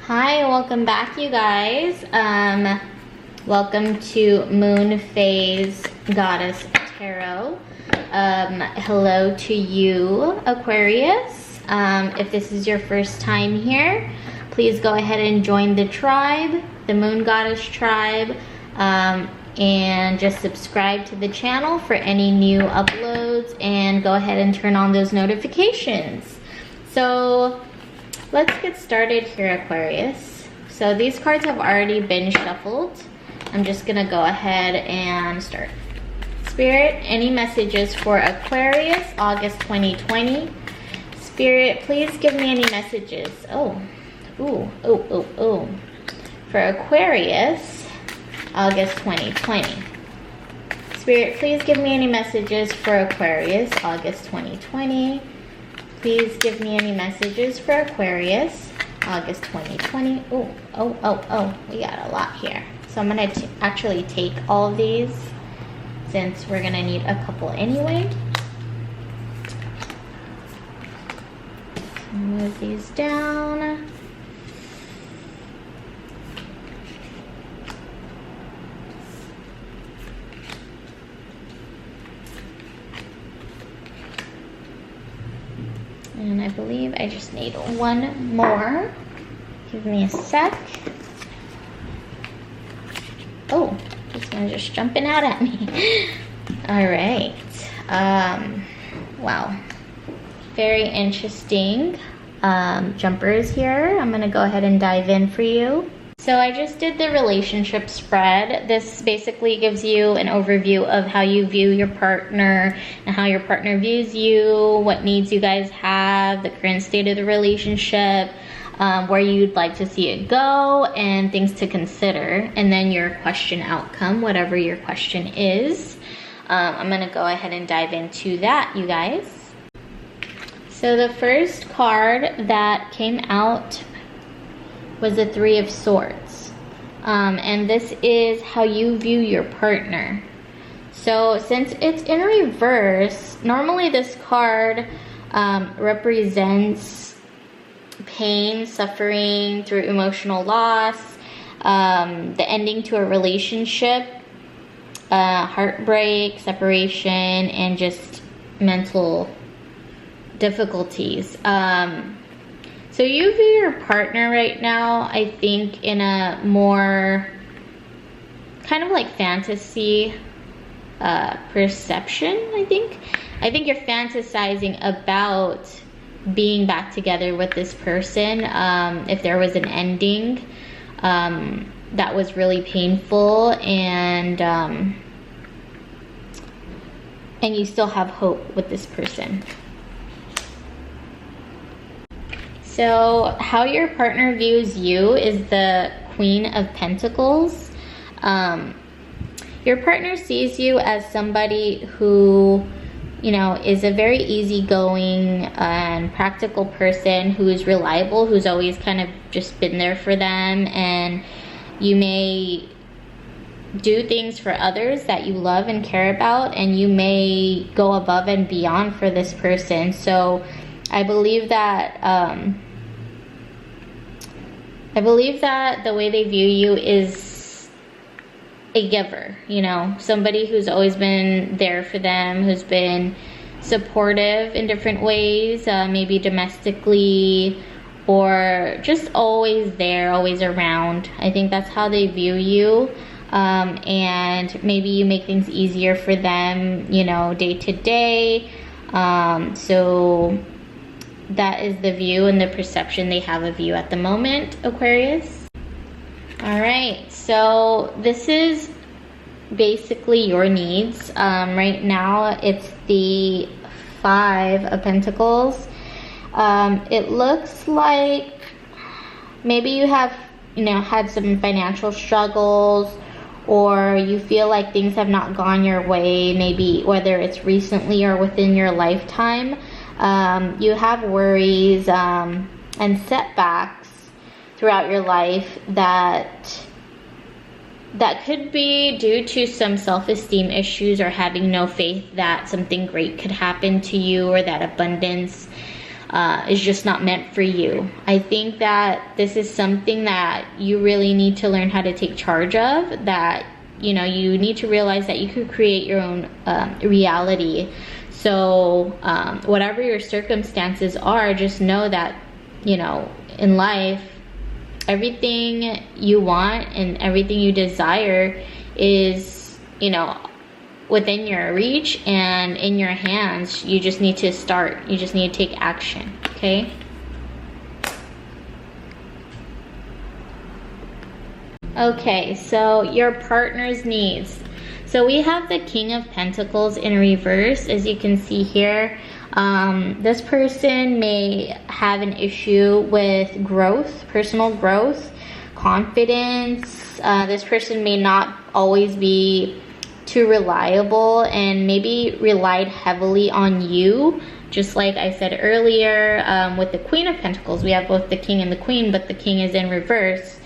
Hi, welcome back, you guys. Welcome to Moon Phase Goddess Tarot. Hello to you, Aquarius. If this is your first time here, please go ahead and join the tribe, the Moon Goddess tribe, and just subscribe to the channel for any new uploads, and go ahead and turn on those notifications. So let's get started here, Aquarius. So these cards have already been shuffled. I'm just gonna go ahead and start. Spirit, any messages for Aquarius, August 2020? Spirit, please give me any messages. For Aquarius, August 2020. Spirit, please give me any messages for Aquarius, August 2020. Please give me any messages for Aquarius, August 2020. We got a lot here. So I'm gonna actually take all of these since we're gonna need a couple anyway. Move these down. And I believe I just need one more. Give me a sec. Oh, this one's just jumping out at me. All right. Wow. Very interesting jumpers here. I'm gonna go ahead and dive in for you. So I just did the relationship spread. This basically gives you an overview of how you view your partner and how your partner views you, what needs you guys have, the current state of the relationship, where you'd like to see it go, and things to consider, and then your question outcome, whatever your question is. I'm gonna go ahead and dive into that, you guys. So the first card that came out was the Three of Swords. And this is how you view your partner. So since it's in reverse, normally this card represents pain, suffering through emotional loss, the ending to a relationship, heartbreak, separation, and just mental difficulties. So you view your partner right now, I think, in a more kind of like fantasy perception, I think. I think you're fantasizing about being back together with this person. If there was an ending that was really painful, and you still have hope with this person. So how your partner views you is the Queen of Pentacles. Your partner sees you as somebody who, you know, is a very easygoing and practical person, who is reliable, who's always kind of just been there for them. And you may do things for others that you love and care about, and you may go above and beyond for this person. So I believe that the way they view you is a giver, you know, somebody who's always been there for them, who's been supportive in different ways, maybe domestically, or just always there, always around. I think that's how they view you. And maybe you make things easier for them, you know, day to day. So that is the view and the perception they have of you at the moment, Aquarius. All right, so this is basically your needs. Right now, it's the Five of Pentacles. It looks like maybe you have, you know, had some financial struggles, or you feel like things have not gone your way, maybe whether it's recently or within your lifetime. You have worries and setbacks throughout your life that could be due to some self-esteem issues, or having no faith that something great could happen to you, or that abundance is just not meant for you. I think that this is something that you really need to learn how to take charge of, that, you know, you need to realize that you could create your own reality. So whatever your circumstances are, just know that, you know, in life, everything you want and everything you desire is, you know, within your reach and in your hands. You just need to start. You just need to take action, okay? Okay, so your partner's needs. So we have the King of Pentacles in reverse, as you can see here. This person may have an issue with growth, personal growth, confidence. This person may not always be too reliable and maybe relied heavily on you. Just like I said earlier, with the Queen of Pentacles, we have both the King and the Queen, but the King is in reverse.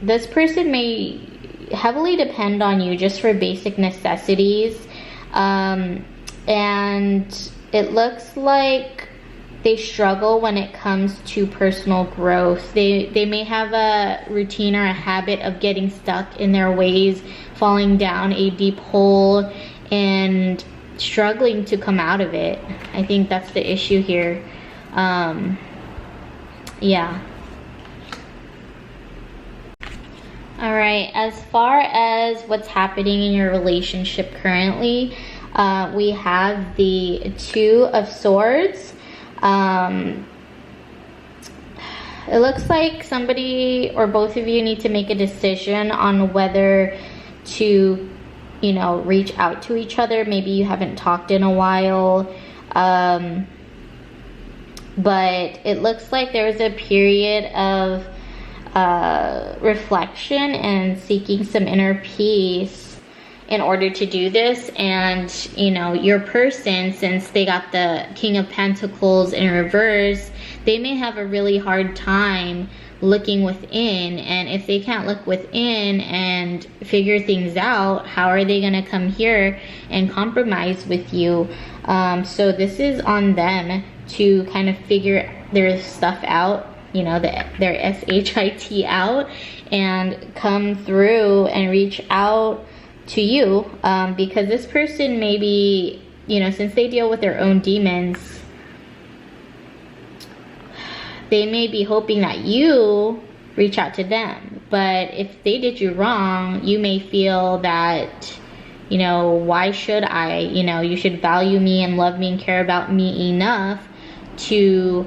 This person may heavily depend on you just for basic necessities. And it looks like they struggle when it comes to personal growth. They may have a routine or a habit of getting stuck in their ways, falling down a deep hole and struggling to come out of it. I think that's the issue here. Yeah. All right, as far as what's happening in your relationship currently, we have the Two of Swords. It looks like somebody or both of you need to make a decision on whether to, you know, reach out to each other. Maybe you haven't talked in a while. But it looks like there's a period of reflection and seeking some inner peace in order to do this. And, you know, your person, since they got the King of Pentacles in reverse, they may have a really hard time looking within. And if they can't look within and figure things out, how are they going to come here and compromise with you? So this is on them to kind of figure their stuff out, you know, their SHIT out, and come through and reach out to you, because this person maybe, you know, since they deal with their own demons, they may be hoping that you reach out to them. But if they did you wrong, you may feel that, you know, why should I? You know, you should value me and love me and care about me enough to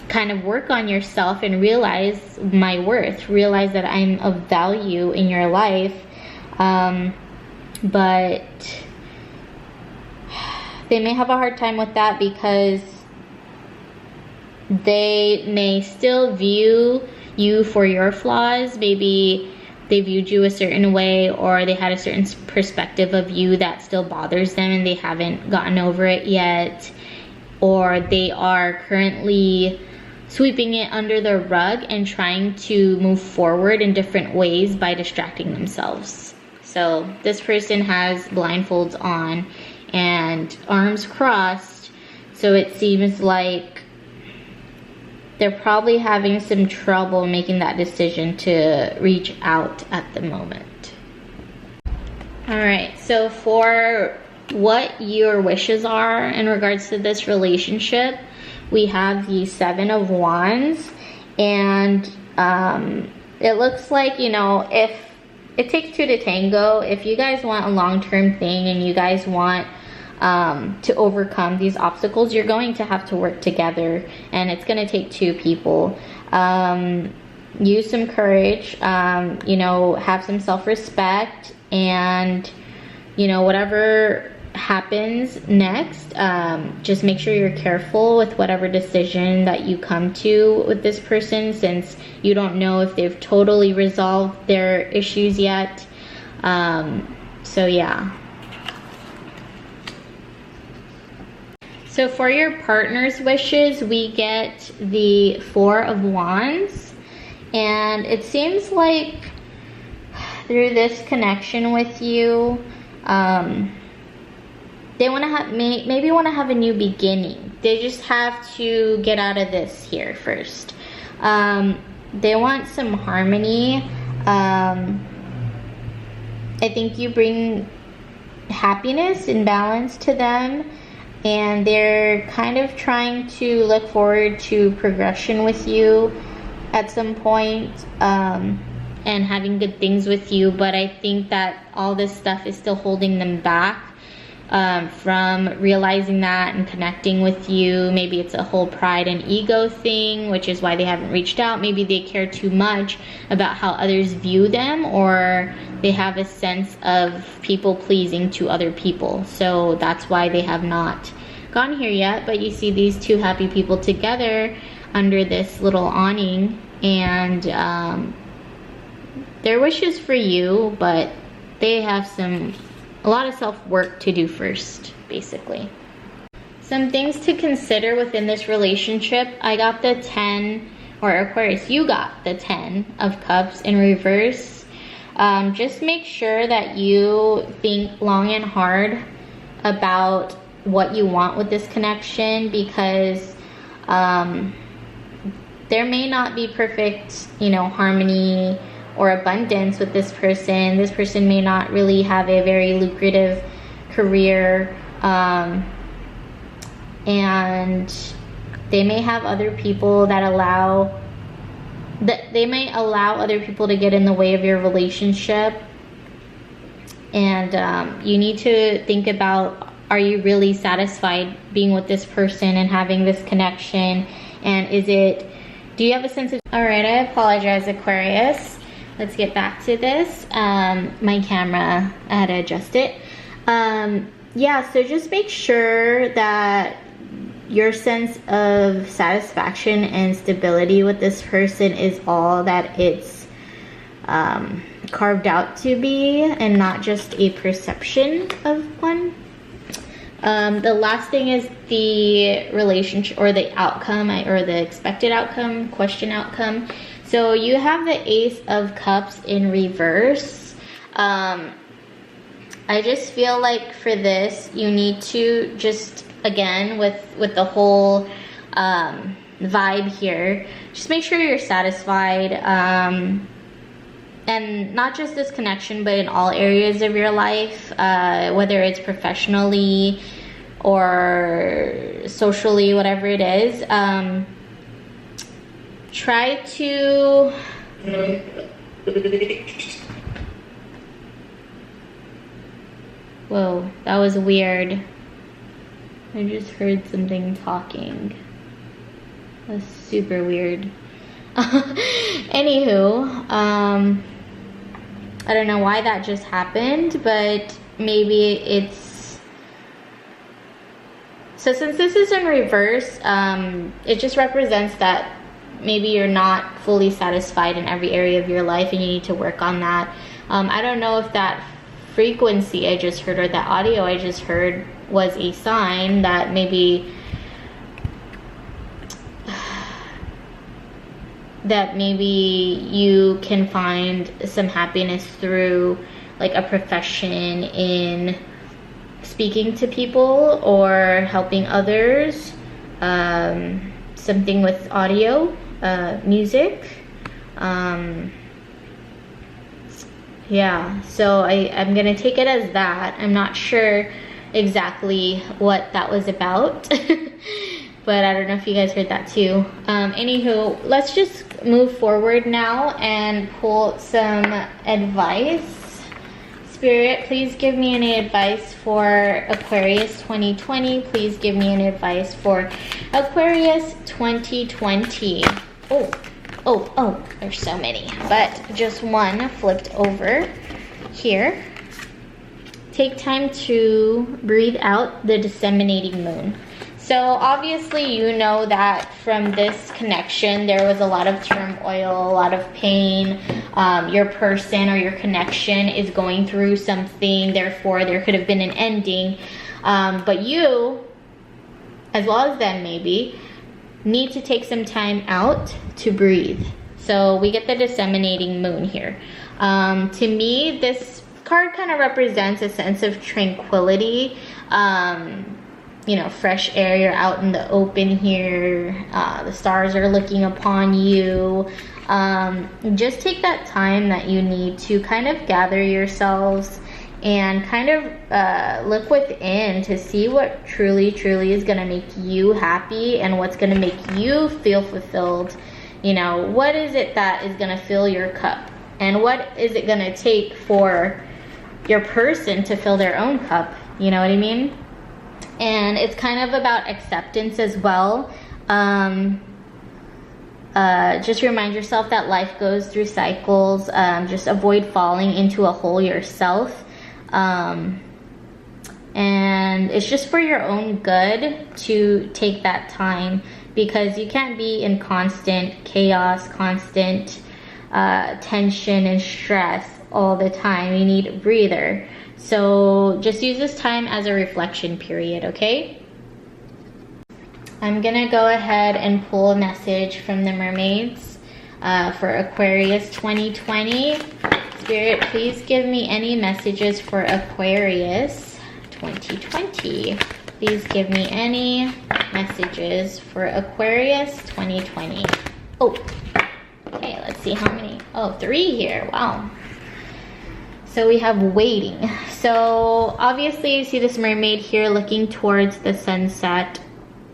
kind of work on yourself and realize my worth, realize that I'm of value in your life. But they may have a hard time with that because they may still view you for your flaws. Maybe they viewed you a certain way, or they had a certain perspective of you that still bothers them and they haven't gotten over it yet, or they are currently sweeping it under the rug and trying to move forward in different ways by distracting themselves. So this person has blindfolds on and arms crossed, so it seems like they're probably having some trouble making that decision to reach out at the moment. All right, so for what your wishes are in regards to this relationship, we have the Seven of Wands, and it looks like, you know, if it takes two to tango, if you guys want a long-term thing and you guys want to overcome these obstacles, you're going to have to work together, and it's going to take two people. Use some courage, you know, have some self-respect, and, you know, whatever happens next, just make sure you're careful with whatever decision that you come to with this person, since you don't know if they've totally resolved their issues yet. So yeah. So for your partner's wishes, we get the Four of Wands, and it seems like through this connection with you, they want to have, maybe want to have a new beginning. they just have to get out of this here first. They want some harmony. I think you bring happiness and balance to them, and they're kind of trying to look forward to progression with you at some point, and having good things with you. But I think that all this stuff is still holding them back from realizing that and connecting with you. Maybe it's a whole pride and ego thing, which is why they haven't reached out. Maybe they care too much about how others view them, or they have a sense of people pleasing to other people. So that's why they have not gone here yet. But you see these two happy people together under this little awning, and their wishes for you, but they have a lot of self-work to do first, basically. Some things to consider within this relationship. I got the 10, or Aquarius, you got the 10 of Cups in reverse. Just make sure that you think long and hard about what you want with this connection, because there may not be perfect, harmony or abundance with this person. This person may not really have a very lucrative career, and they may have other people that they may allow other people to get in the way of your relationship. And you need to think about, are you really satisfied being with this person and having this connection? And do you have a sense of, all right, I apologize, Aquarius. Let's get back to this. My camera, I had to adjust it. Yeah, so just make sure that your sense of satisfaction and stability with this person is all that it's carved out to be, and not just a perception of one. The last thing is the relationship, or the outcome, or the expected outcome, question outcome. So you have the Ace of Cups in reverse. I just feel like for this, you need to just, again, with the whole vibe here, just make sure you're satisfied. And not just this connection, but in all areas of your life, whether it's professionally or socially, whatever it is. Try to whoa, that was weird. I just heard something talking. That's super weird. Anywho, I don't know why that just happened, but maybe it's... So since this is in reverse, it just represents that maybe you're not fully satisfied in every area of your life, and you need to work on that. I don't know if that frequency I just heard, or that audio I just heard, was a sign that maybe you can find some happiness through like a profession in speaking to people or helping others, something with audio, music. Yeah, so I'm gonna take it as that. I'm not sure exactly what that was about. But I don't know if you guys heard that too. Anywho, let's just move forward now and pull some advice. Spirit, please give me any advice for Aquarius 2020. Please give me an advice for Aquarius 2020. Oh, there's so many, but just one flipped over here. Take time to breathe out the disseminating moon. So obviously you know that from this connection there was a lot of turmoil, a lot of pain. Your person or your connection is going through something, therefore there could have been an ending. But you, as well as them maybe, need to take some time out to breathe. So we get the disseminating moon here. To me, this card kind of represents a sense of tranquility, you know, fresh air. You're out in the open here. The stars are looking upon you. Just take that time that you need to kind of gather yourselves and kind of look within to see what truly is going to make you happy and what's going to make you feel fulfilled. You know, what is it that is going to fill your cup, and what is it going to take for your person to fill their own cup? You know what I mean? And it's kind of about acceptance as well. Just remind yourself that life goes through cycles. Just avoid falling into a hole yourself. And it's just for your own good to take that time, because you can't be in constant chaos, constant tension and stress all the time. You need a breather. So just use this time as a reflection period, okay? I'm gonna go ahead and pull a message from the mermaids for Aquarius 2020. Spirit, please give me any messages for Aquarius 2020. Please give me any messages for Aquarius 2020. Oh, okay, let's see how many. Oh, 3 here, wow. So we have waiting. So obviously you see this mermaid here looking towards the sunset.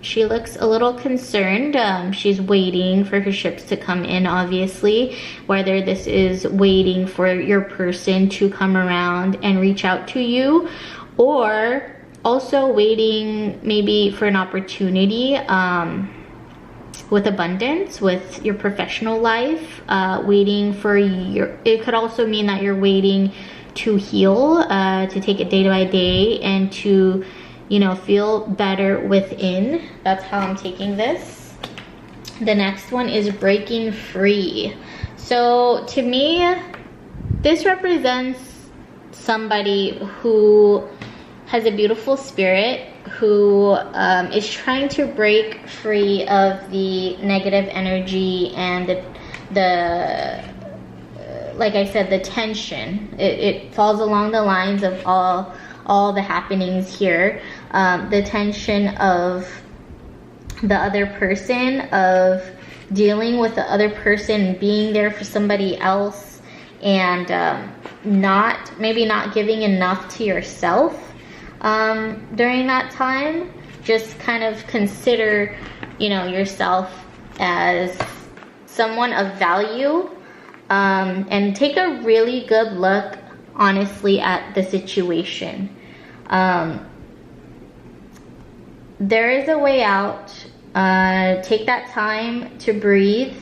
She looks a little concerned. She's waiting for her ships to come in, obviously. Whether this is waiting for your person to come around and reach out to you, or also waiting maybe for an opportunity with abundance, with your professional life. Waiting for your, it could also mean that you're waiting to heal, to take it day by day, and to, you know, feel better within. That's how I'm taking this. The next one is breaking free. So to me, this represents somebody who has a beautiful spirit, who is trying to break free of the negative energy and the like I said, the tension. It falls along the lines of all the happenings here. The tension of the other person, of dealing with the other person, being there for somebody else, and maybe not giving enough to yourself during that time. Just kind of consider, you know, yourself as someone of value, and take a really good look, honestly, at the situation. There is a way out. Take that time to breathe.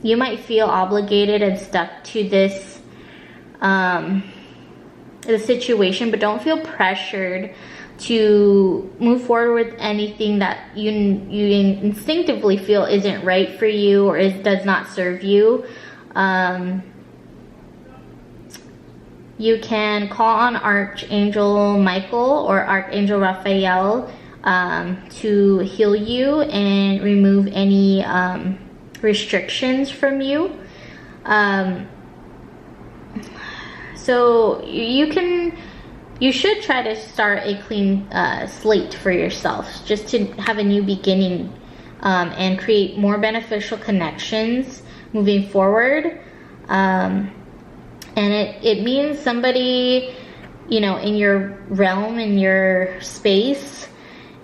You might feel obligated and stuck to this the situation, but don't feel pressured to move forward with anything that you instinctively feel isn't right for you or does not serve you. You can call on Archangel Michael or Archangel Raphael to heal you and remove any restrictions from you. So you should try to start a clean slate for yourself, just to have a new beginning, and create more beneficial connections moving forward. And it means somebody, you know, in your realm, in your space,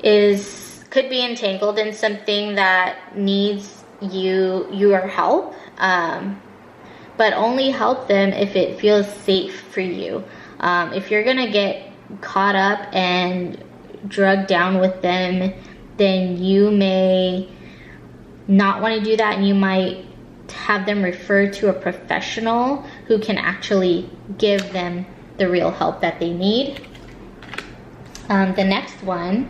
could be entangled in something that needs your help, but only help them if it feels safe for you. If you're gonna get caught up and drugged down with them, then you may not want to do that, and you might have them referred to a professional who can actually give them the real help that they need. The next one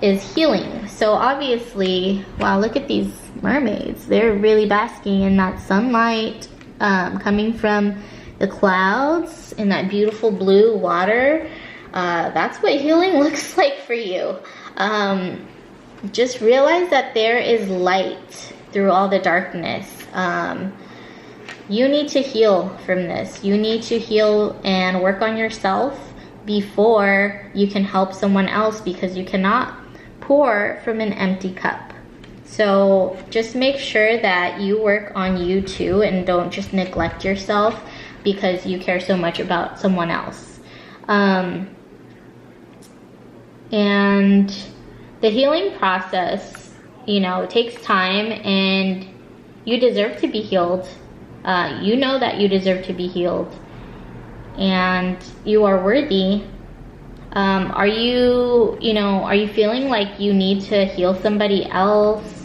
is healing. So obviously, wow, look at these mermaids. They're really basking in that sunlight coming from the clouds in that beautiful blue water. That's what healing looks like for you. Just realize that there is light through all the darkness. You need to heal from this. You need to heal and work on yourself before you can help someone else, because you cannot pour from an empty cup. So just make sure that you work on you too, and don't just neglect yourself because you care so much about someone else. And the healing process, you know, takes time, and you deserve to be healed. You know that you deserve to be healed, and you are worthy. Are you feeling like you need to heal somebody else?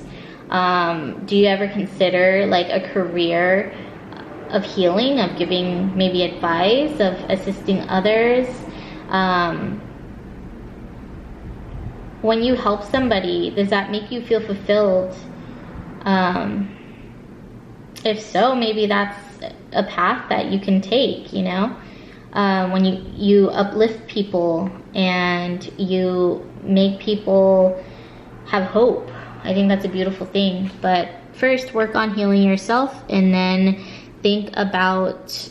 Do you ever consider like a career of healing, of giving maybe advice, of assisting others? When you help somebody, does that make you feel fulfilled? If so, maybe that's a path that you can take, you know? When you uplift people and you make people have hope, I think that's a beautiful thing. But first, work on healing yourself, and then think about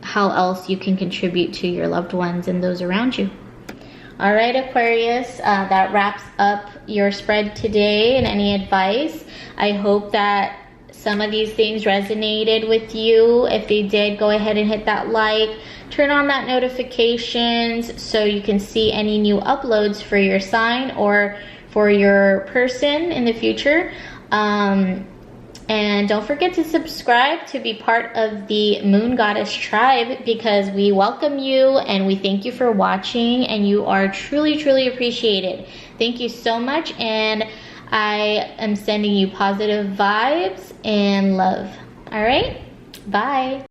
how else you can contribute to your loved ones and those around you. All right, Aquarius, that wraps up your spread today and any advice. I hope that some of these things resonated with you. If they did, go ahead and hit that like, turn on that notifications so you can see any new uploads for your sign or for your person in the future. And don't forget to subscribe to be part of the Moon Goddess tribe, because we welcome you and we thank you for watching, and you are truly, truly appreciated. Thank you so much, and I am sending you positive vibes and love. All right, bye.